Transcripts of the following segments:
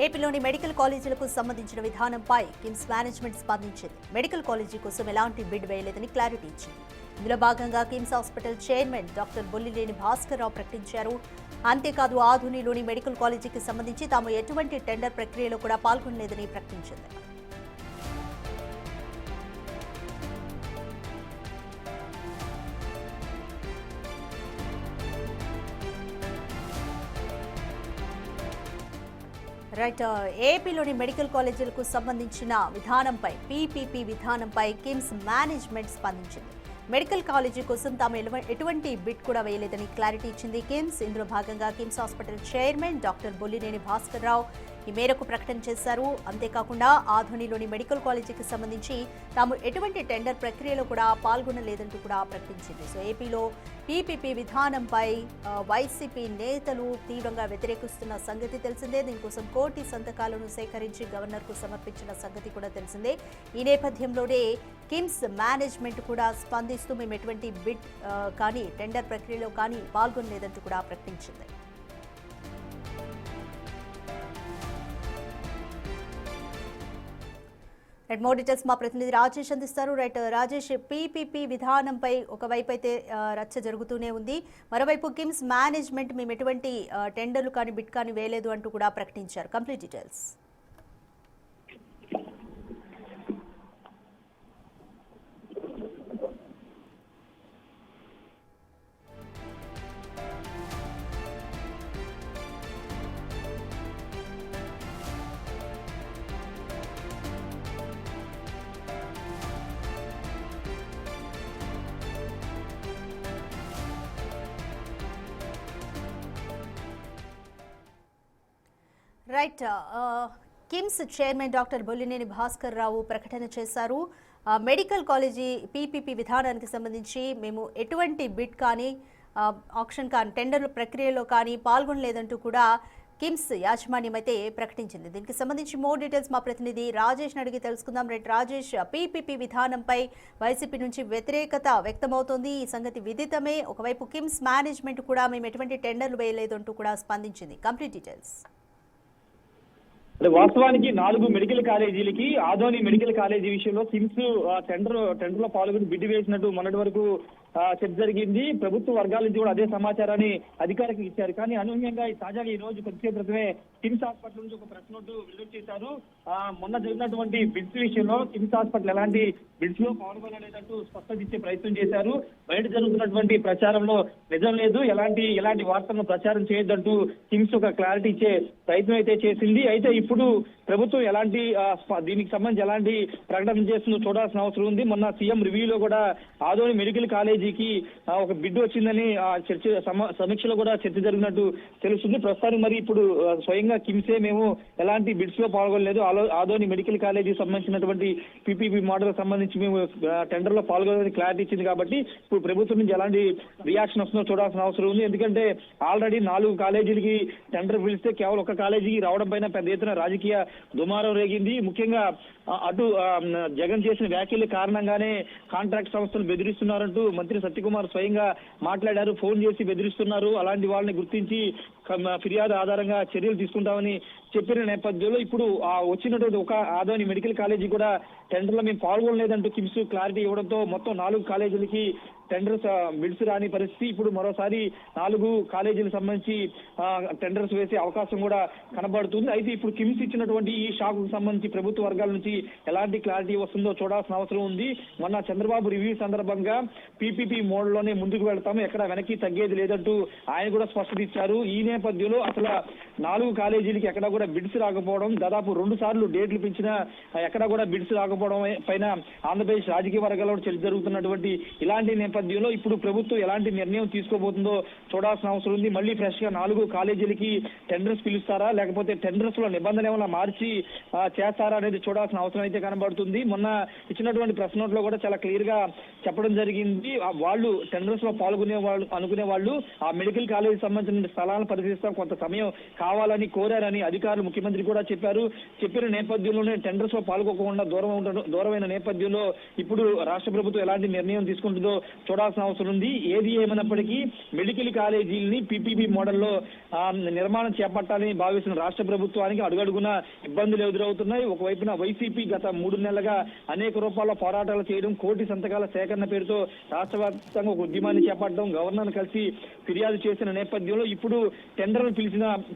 ఏపీలోని మెడికల్ కాలేజీలకు సంబంధించిన విధానంపై కిమ్స్ మేనేజ్మెంట్ స్పందించింది. మెడికల్ కాలేజీ కోసం ఎలాంటి బిడ్ వేయలేదని క్లారిటీ ఇచ్చింది. ఇందులో భాగంగా KIMS hospital chairman doctor Bollineni Bhaskar Rao ప్రకటించారు. అంతేకాదు ఆధునిలోని మెడికల్ కాలేజీకి సంబంధించి తాము ఎటువంటి టెండర్ ప్రక్రియలో కూడా పాల్గొనలేదని ప్రకటించింది. రైట్, ఏపీలోని మెడికల్ కాలేజీలకు సంబంధించిన విధానంపై పీపీపీ విధానంపై కిమ్స్ మేనేజ్మెంట్ స్పందించింది. మెడికల్ కాలేజీ కోసం తాము ఎటువంటి బిడ్ కూడా వేయలేదని క్లారిటీ ఇచ్చింది కిమ్స్. ఇందులో భాగంగా KIMS hospital chairman doctor Bollineni Bhaskar Rao ఈ మేరకు ప్రకటన చేశారు. అంతేకాకుండా ఆధునిలోని మెడికల్ కాలేజీకి సంబంధించి తాము ఎటువంటి టెండర్ ప్రక్రియలో కూడా పాల్గొనలేదంటూ కూడా ప్రకటించింది. సో ఏపీలో పీపీపీ విధానంపై వైసీపీ నేతలు తీవ్రంగా వ్యతిరేకిస్తున్న సంగతి తెలిసిందే. దీనికోసం కోటి సంతకాలను సేకరించి గవర్నర్కు సమర్పించిన సంగతి కూడా తెలిసిందే. ఈ నేపథ్యంలోనే కిమ్స్ మేనేజ్మెంట్ కూడా స్పందిస్తూ మేము ఎటువంటి బిడ్ కానీ టెండర్ ప్రక్రియలో కానీ పాల్గొనలేదంటూ కూడా ప్రకటించింది. మోర్ డీటెయిల్స్ మా ప్రతినిధి రాజేష్ అందిస్తారు. రైట్ రాజేష్, పీపీపీ విధానంపై ఒకవైపు అయితే రచ్చ జరుగుతూనే ఉంది, మరోవైపు కిమ్స్ మేనేజ్మెంట్ మేము ఎటువంటి టెండర్లు కానీ బిడ్ కానీ వేయలేదు అంటూ కూడా ప్రకటించారు. Complete details. Right, KIMS chairman doctor Bollineni Bhaskar Rao ప్రకటన చేశారు. మెడికల్ కాలేజీ పీపీపీ విధానానికి సంబంధించి మేము ఎటువంటి బిడ్ కానీ ఆప్షన్ కానీ టెండర్ ప్రక్రియలో కానీ పాల్గొనలేదంటూ కూడా కిమ్స్ యాజమాన్యం అయితే ప్రకటించింది. దీనికి సంబంధించి మోర్ డీటెయిల్స్ మా ప్రతినిధి రాజేష్ని అడిగి తెలుసుకుందాం. రైట్ రాజేష్, పీపీపీ విధానంపై వైసీపీ నుంచి వ్యతిరేకత వ్యక్తమవుతోంది. ఈ సంగతి విదితమే. ఒకవైపు కిమ్స్ మేనేజ్మెంట్ కూడా మేము ఎటువంటి టెండర్లు వేయలేదు అంటూ కూడా స్పందించింది. Complete details. వాస్తవానికి 4 మెడికల్ కాలేజీలకి ఆదోని మెడికల్ కాలేజీ విషయంలో కిమ్స్ టెండర్ లో పాల్గొని బిడ్డు వేసినట్టు మొన్నటి వరకు చర్చ జరిగింది. ప్రభుత్వ వర్గాల నుంచి కూడా అదే సమాచారాన్ని అధికారికి ఇచ్చారు. కానీ అనూహ్యంగా తాజాగా ఈ రోజు కొద్దిసేపు క్రితమే కిమ్స్ హాస్పిటల్ నుంచి ఒక ప్రెస్ నోట్ విడుదల చేశారు. మొన్న జరిగినటువంటి బిడ్స్ విషయంలో కిమ్స్ హాస్పిటల్ ఎలాంటి బిడ్స్ లో పాల్గొనలేదంటూ స్పష్టత ఇచ్చే ప్రయత్నం చేశారు. బయట జరుగుతున్నటువంటి ప్రచారంలో నిజం లేదు, ఎలాంటి వార్తలను ప్రచారం చేయొద్దంటూ కిమ్స్ ఒక క్లారిటీ ఇచ్చే ప్రయత్నం అయితే చేసింది. అయితే ఇప్పుడు ప్రభుత్వం ఎలాంటి దీనికి సంబంధించి ఎలాంటి ప్రకటన చేస్తుందో చూడాల్సిన అవసరం ఉంది. మొన్న సీఎం రివ్యూలో కూడా ఆదోని మెడికల్ కాలేజీకి ఒక బిడ్ వచ్చిందని చర్చ సమీక్షలో కూడా చర్చ జరిగినట్టు తెలుస్తుంది. ప్రస్తుతానికి మరి ఇప్పుడు స్వయంగా కిమ్సే మేము ఎలాంటి బిడ్స్ లో పాల్గొనలేదు, ఆదోని మెడికల్ కాలేజీకి సంబంధించినటువంటి పీపీపీ మోడల్ సంబంధించి మేము టెండర్ లో పాల్గొనని క్లారిటీ ఇచ్చింది. కాబట్టి ఇప్పుడు ప్రభుత్వం నుంచి ఎలాంటి రియాక్షన్ వస్తుందో చూడాల్సిన అవసరం ఉంది. ఎందుకంటే ఆల్రెడీ 4 కాలేజీలకి టెండర్ పిలిస్తే కేవలం ఒక కాలేజీకి రావడం పైన పెద్ద ఎత్తున రాజకీయ దుమారం రేగింది. ముఖ్యంగా అటు జగన్ చేసిన వ్యాఖ్యల కారణంగానే కాంట్రాక్ట్ సంస్థలు బెదిరిస్తున్నారంటూ మంత్రి సత్యకుమార్ స్వయంగా మాట్లాడారు. ఫోన్ చేసి బెదిరిస్తున్నారు, అలాంటి వాళ్ళని గుర్తించి ఫిర్యాదు ఆధారంగా చర్యలు తీసుకుంటామని చెప్పిన నేపథ్యంలో ఇప్పుడు వచ్చినటువంటి ఒక ఆదోని మెడికల్ కాలేజీ కూడా టెండర్లో మేము పాల్గొనలేదంటూ కిమ్స్ క్లారిటీ ఇవ్వడంతో మొత్తం 4 కాలేజీలకి టెండర్స్ బిడ్స్ రాని పరిస్థితి. ఇప్పుడు మరోసారి 4 కాలేజీలకు సంబంధించి టెండర్స్ వేసే అవకాశం కూడా కనబడుతుంది. అయితే ఇప్పుడు కిమ్స్ ఇచ్చినటువంటి ఈ షాక్ కు సంబంధించి ప్రభుత్వ వర్గాల నుంచి ఎలాంటి క్లారిటీ వస్తుందో చూడాల్సిన అవసరం ఉంది. మొన్న చంద్రబాబు రివ్యూ సందర్భంగా పీపీపీ మోడ్లోనే ముందుకు వెళ్తాము, ఎక్కడ వెనక్కి తగ్గేది లేదంటూ ఆయన కూడా స్పష్టత ఇచ్చారు. ఈ నేపథ్యంలో అసలు 4 కాలేజీలకి ఎక్కడ కూడా బిడ్స్ రాకపోవడం, దాదాపు 2 సార్లు డేట్లు పెంచినా ఎక్కడ కూడా బిడ్స్ రాకపోవడం పైన ఆంధ్రప్రదేశ్ రాజకీయ వర్గాల్లో చర్చ జరుగుతున్నటువంటి ఇలాంటి నేపథ్యంలో ఇప్పుడు ప్రభుత్వం ఎలాంటి నిర్ణయం తీసుకోబోతుందో చూడాల్సిన అవసరం ఉంది. మళ్ళీ ఫ్రెష్ గా 4 కాలేజీలకి టెండర్స్ పిలుస్తారా, లేకపోతే టెండర్స్ లో నిబంధనలు ఏమైనా మార్చి చేస్తారా అనేది చూడాల్సిన అవసరం అయితే కనబడుతుంది. మొన్న ఇచ్చినటువంటి ప్రెస్ నోట్ లో కూడా చాలా క్లియర్ గా చెప్పడం జరిగింది. వాళ్ళు టెండర్స్ లో అనుకునే వాళ్ళు ఆ మెడికల్ కాలేజీ సంబంధించిన స్థలాలను పరిశీలిస్తాం, కొంత సమయం కావాలని కోరారని, అధికారులు సార్లు ముఖ్యమంత్రి కూడా చెప్పిన నేపథ్యంలోనే టెండర్స్ లో పాల్గొకుండా దూరమైన నేపథ్యంలో ఇప్పుడు రాష్ట్ర ప్రభుత్వం ఎలాంటి నిర్ణయం తీసుకుంటుందో చూడాల్సిన అవసరం ఉంది. ఏది ఏమైనప్పటికీ మెడికల్ కాలేజీలని పీపీపీ మోడల్లో నిర్మాణం చేపట్టాలని భావిస్తున్న రాష్ట్ర ప్రభుత్వానికి అడుగడుగున ఇబ్బందులు ఎదురవుతున్నాయి. ఒకవైపున వైసీపీ గత 3 నెలలుగా అనేక రూపాల్లో పోరాటాలు చేయడం, కోటి సంతకాల సేకరణ పేరుతో రాష్ట్ర వ్యాప్తంగా ఒక ఉద్యమాన్ని చేపట్టడం, గవర్నర్ కలిసి ఫిర్యాదు చేసిన నేపథ్యంలో ఇప్పుడు టెండర్లు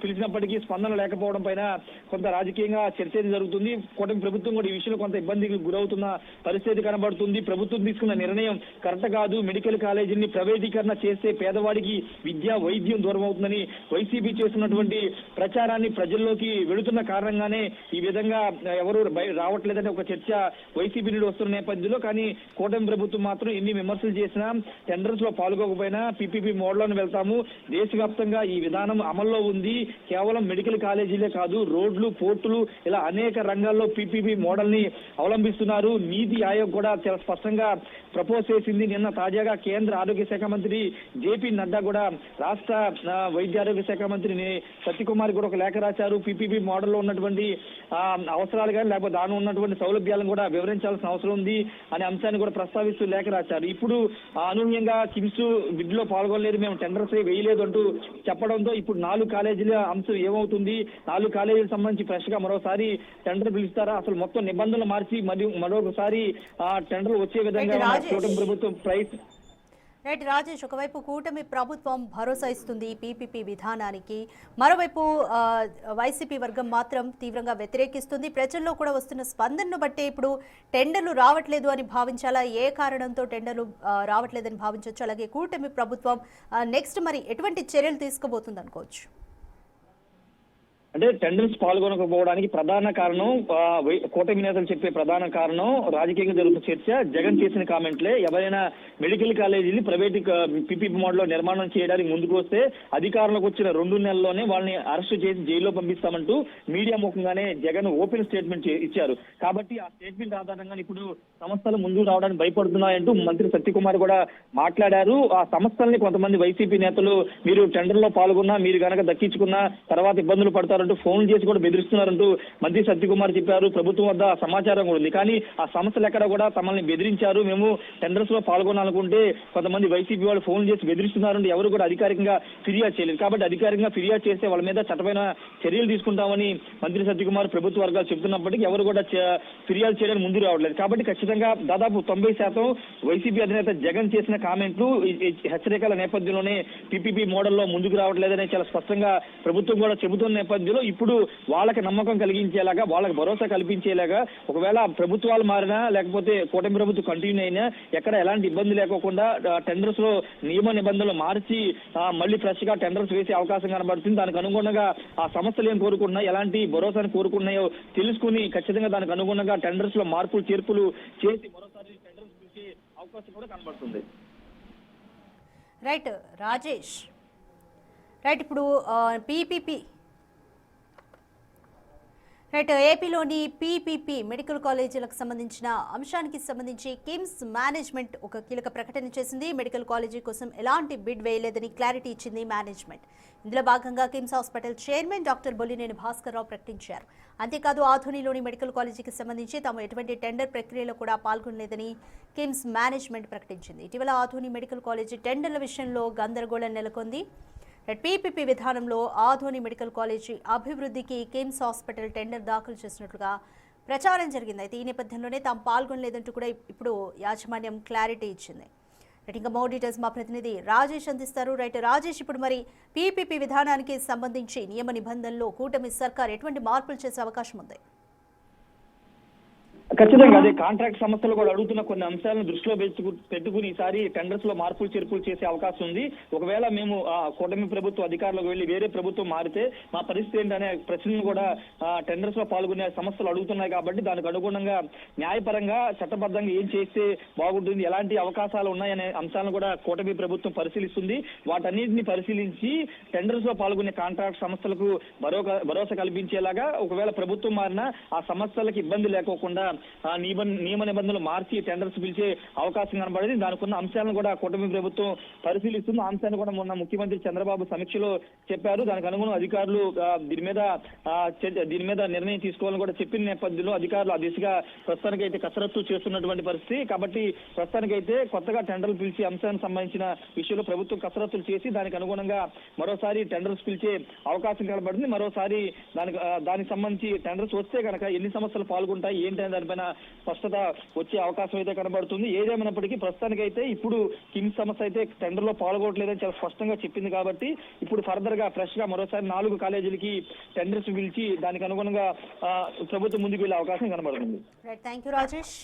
పిలిచినప్పటికీ స్పందన లేకపోవడం పైన కొంత రాజకీయంగా చర్చ జరుగుతుంది. కూటమి ప్రభుత్వం కూడా ఈ విషయంలో కొంత ఇబ్బందికి గురవుతున్న పరిస్థితి కనబడుతుంది. ప్రభుత్వం తీసుకున్న నిర్ణయం కరెక్ట్ కాదు, మెడికల్ కాలేజీని ప్రైవేటీకరణ చేస్తే పేదవాడికి విద్య వైద్యం దూరం అవుతుందని వైసీపీ చేస్తున్నటువంటి ప్రచారాన్ని ప్రజల్లోకి వెళుతున్న కారణంగానే ఈ విధంగా ఎవరు రావట్లేదని ఒక చర్చ వైసీపీ నుండి వస్తున్న నేపథ్యంలో, కానీ కూటమి ప్రభుత్వం మాత్రం ఎన్ని విమర్శలు చేసినా టెండర్స్ లో పాల్గొకపోయినా పీపీపీ మోడల్లోనే వెళ్తాము, దేశవ్యాప్తంగా ఈ విధానం అమల్లో ఉంది, కేవలం మెడికల్ కాలేజీలే కాదు రోడ్లు పోర్టులు ఇలా అనేక రంగాల్లో పీపీపీ మోడల్ ని అవలంబిస్తున్నారు. నీతి ఆయోగ్ కూడా చాలా స్పష్టంగా ప్రపోజ్ చేసింది. నిన్న తాజాగా కేంద్ర ఆరోగ్య శాఖ మంత్రి జేపీ నడ్డా కూడా రాష్ట్ర వైద్య ఆరోగ్య శాఖ మంత్రి సత్యకుమార్ కూడా ఒక లేఖ రాశారు. పీపీపీ మోడల్లో ఉన్నటువంటి అవసరాలు కానీ లేకపోతే దాని ఉన్నటువంటి సౌలభ్యాలను కూడా వివరించాల్సిన అవసరం ఉంది అనే అంశాన్ని కూడా ప్రస్తావిస్తూ లేఖ రాశారు. ఇప్పుడు అనూహ్యంగా కిమ్స్ బిడ్ లో పాల్గొనలేదు, మేము టెండర్స్ వేయలేదు అంటూ చెప్పడంతో ఇప్పుడు 4 కాలేజీల అంశం ఏమవుతుంది? 4 కాలేజీలకు సంబంధించి ఫ్రెష్ గా మరోసారి టెండర్ పిలుస్తారా? అసలు మొత్తం నిబంధనలు మార్చి మరియు మరొకసారి టెండర్లు వచ్చే విధంగా కూటమి ప్రభుత్వం రైట్ రాజేష్, ఒకవైపు కూటమి ప్రభుత్వం భరోసా ఇస్తుంది పీపీపీ విధానానికి, మరోవైపు వైసీపీ వర్గం మాత్రం తీవ్రంగా వ్యతిరేకిస్తుంది. ప్రజల్లో కూడా వస్తున్న స్పందనను బట్టి ఇప్పుడు టెండర్లు రావట్లేదు అని భావించాలా? ఏ కారణంతో టెండర్లు రావట్లేదని భావించవచ్చు? అలాగే కూటమి ప్రభుత్వం నెక్స్ట్ మరి ఎటువంటి చర్యలు తీసుకోబోతుంది అనుకోవచ్చు? అంటే టెండర్స్ పాల్గొనకపోవడానికి ప్రధాన కారణం కూటమి నేతలు చెప్పే ప్రధాన కారణం రాజకీయంగా జరుగుతున్న చర్చ, జగన్ చేసిన కామెంట్లే. ఎవరైనా మెడికల్ కాలేజీని ప్రైవేట్ పీపీపీ మోడల్లో నిర్మాణం చేయడానికి ముందుకు వస్తే అధికారంలోకి వచ్చిన 2 నెలల్లోనే వాళ్ళని అరెస్ట్ చేసి జైల్లో పంపిస్తామంటూ మీడియా ముఖంగానే జగన్ ఓపెన్ స్టేట్మెంట్ ఇచ్చారు. కాబట్టి ఆ స్టేట్మెంట్ ఆధారంగా ఇప్పుడు సంస్థలు ముందుకు రావడానికి భయపడుతున్నాయంటూ మంత్రి సత్యకుమార్ కూడా మాట్లాడారు. ఆ సంస్థల్ని కొంతమంది వైసీపీ నేతలు మీరు టెండర్ లో పాల్గొన్నా, మీరు కనుక దక్కించుకున్నా తర్వాత ఇబ్బందులు పడతారు ఫోన్ చేసి కూడా బెదిరిస్తున్నారంటూ మంత్రి సత్యకుమార్ చెప్పారు. ప్రభుత్వం వద్ద సమాచారం కూడా ఉంది, కానీ ఆ సంస్థలు ఎక్కడ కూడా తమల్ని బెదిరించారు, మేము టెండర్స్ లో పాల్గొనాలనుకుంటే కొంతమంది వైసీపీ వాళ్ళు ఫోన్ చేసి బెదిరిస్తున్నారంటే ఎవరు కూడా అధికారికంగా ఫిర్యాదు చేయలేదు. కాబట్టి అధికారికంగా ఫిర్యాదు చేస్తే వాళ్ళ మీద చట్టపైన చర్యలు తీసుకుంటామని మంత్రి సత్యకుమార్ ప్రభుత్వ వర్గాలు చెబుతున్నప్పటికీ ఎవరు కూడా ఫిర్యాదు చేయడానికి ముందు రావట్లేదు. కాబట్టి ఖచ్చితంగా దాదాపు 90% వైసీపీ అధినేత జగన్ చేసిన కామెంట్లు హెచ్చరికల నేపథ్యంలోనే పీపీపీ మోడల్లో ముందుకు రావట్లేదని చాలా స్పష్టంగా ప్రభుత్వం కూడా చెబుతున్న నేపథ్యంలో ఇప్పుడు వాళ్ళకి నమ్మకం కలిగించేలాగా, వాళ్ళకి భరోసా కల్పించేలాగా, ఒకవేళ ప్రభుత్వాలు మారినా లేకపోతే కూటమి ప్రభుత్వం కంటిన్యూ అయినా ఎక్కడ ఎలాంటి ఇబ్బంది లేకోకుండా టెండర్స్ లో నియమ నిబంధనలు మార్చి మళ్ళీ ఫ్రెష్ గా టెండర్స్ వేసే అవకాశం కనబడుతుంది. దానికి అనుగుణంగా ఆ సంస్థలు ఏం కోరుకుంటున్నాయి, ఎలాంటి భరోసాను కోరుకున్నాయో తెలుసుకుని ఖచ్చితంగా దానికి అనుగుణంగా టెండర్స్ లో మార్పులు చేర్పులు చేసి మరోసారి టెండర్స్ పిలిచే అవకాశం కూడా కనబడుతుంది. రైట్ రాజేష్, రైట్ ఇప్పుడు పీపీపీ రైట్ ఏపీలోని పీపీపీ మెడికల్ కాలేజీలకు సంబంధించిన అంశానికి సంబంధించి కిమ్స్ మేనేజ్మెంట్ ఒక కీలక ప్రకటన చేసింది. మెడికల్ కాలేజీ కోసం ఎలాంటి బిడ్ వేయలేదని క్లారిటీ ఇచ్చింది మేనేజ్మెంట్. ఇందులో భాగంగా KIMS hospital chairman doctor Bollineni Bhaskar Rao ప్రకటించారు. అంతేకాదు ఆధునిలోని మెడికల్ కాలేజీకి సంబంధించి తాము ఎటువంటి టెండర్ ప్రక్రియలో కూడా పాల్గొనలేదని కిమ్స్ మేనేజ్మెంట్ ప్రకటించింది. ఇటీవల ఆధుని మెడికల్ కాలేజీ టెండర్ల విషయంలో గందరగోళం నెలకొంది. పీపీపీ విధానంలో ఆధోని మెడికల్ కాలేజీ అభివృద్ధికి కిమ్స్ హాస్పిటల్ టెండర్ దాఖలు చేసినట్లుగా ప్రచారం జరిగింది. అయితే ఈ నేపథ్యంలోనే తాము పాల్గొనలేదంటూ కూడా ఇప్పుడు యాజమాన్యం క్లారిటీ ఇచ్చింది. రైట్, ఇంకా మోర్ డీటెయిల్స్ మా ప్రతినిధి రాజేష్ అందిస్తారు. రైట్ రాజేష్, ఇప్పుడు మరి పీపీపీ విధానానికి సంబంధించి నియమ నిబంధనల్లో కూటమి సర్కార్ ఎటువంటి మార్పులు చేసే అవకాశం ఉంది? ఖచ్చితంగా అదే కాంట్రాక్ట్ సంస్థలు కూడా అడుగుతున్న కొన్ని అంశాలను దృష్టిలో పెట్టుకుని ఈసారి టెండర్స్ లో మార్పులు చేర్పులు చేసే అవకాశం ఉంది. ఒకవేళ మేము కూటమి ప్రభుత్వం అధికారులకు వెళ్లి వేరే ప్రభుత్వం మారితే మా పరిస్థితి ఏంటనే ప్రశ్నలు కూడా టెండర్స్ లో పాల్గొనే సంస్థలు అడుగుతున్నాయి. కాబట్టి దానికి అనుగుణంగా న్యాయపరంగా చట్టబద్ధంగా ఏం చేస్తే బాగుంటుంది, ఎలాంటి అవకాశాలు ఉన్నాయనే అంశాలను కూడా కూటమి ప్రభుత్వం పరిశీలిస్తుంది. వాటన్నింటినీ పరిశీలించి టెండర్స్ లో పాల్గొనే కాంట్రాక్ట్ సంస్థలకు భరోసా కల్పించేలాగా ఒకవేళ ప్రభుత్వం మారినా ఆ సంస్థలకు ఇబ్బంది లేకోకుండా నియమ నిబంధనలు మార్చి టెండర్స్ పిలిచే అవకాశం కనబడింది. దానికి ఉన్న అంశాలను కూడా కూటమి ప్రభుత్వం పరిశీలిస్తుంది. ఆ అంశాన్ని కూడా మొన్న ముఖ్యమంత్రి చంద్రబాబు సమీక్షలో చెప్పారు. దానికి అనుగుణం అధికారులు దీని మీద నిర్ణయం తీసుకోవాలని కూడా చెప్పిన నేపథ్యంలో అధికారులు ఆ దిశగా ప్రస్తుతానికైతే కసరత్తు చేస్తున్నటువంటి పరిస్థితి. కాబట్టి ప్రస్తుతానికైతే కొత్తగా టెండర్లు పిలిచే అంశానికి సంబంధించిన విషయంలో ప్రభుత్వం కసరత్తులు చేసి దానికి అనుగుణంగా మరోసారి టెండర్స్ పిలిచే అవకాశం కనబడింది. మరోసారి దానికి సంబంధించి టెండర్స్ వస్తే కనుక ఎన్ని సంస్థలు పాల్గొంటాయి ఏంటనే దానిపైన స్పష్టత వచ్చే అవకాశం అయితే కనబడుతుంది. ఏదేమైనప్పటికీ ప్రస్తుతానికైతే ఇప్పుడు కిమ్స్ సంస్థ అయితే టెండర్ లో పాల్గొనట్లేదని చాలా స్పష్టంగా చెప్పింది. కాబట్టి ఇప్పుడు ఫర్దర్ గా ఫ్రెష్ గా మరోసారి 4 కాలేజీలకి టెండర్స్ పిలిచి దానికి అనుగుణంగా ప్రభుత్వం ముందుకు వెళ్లే అవకాశం కనబడుతుంది. Thank you Rajesh.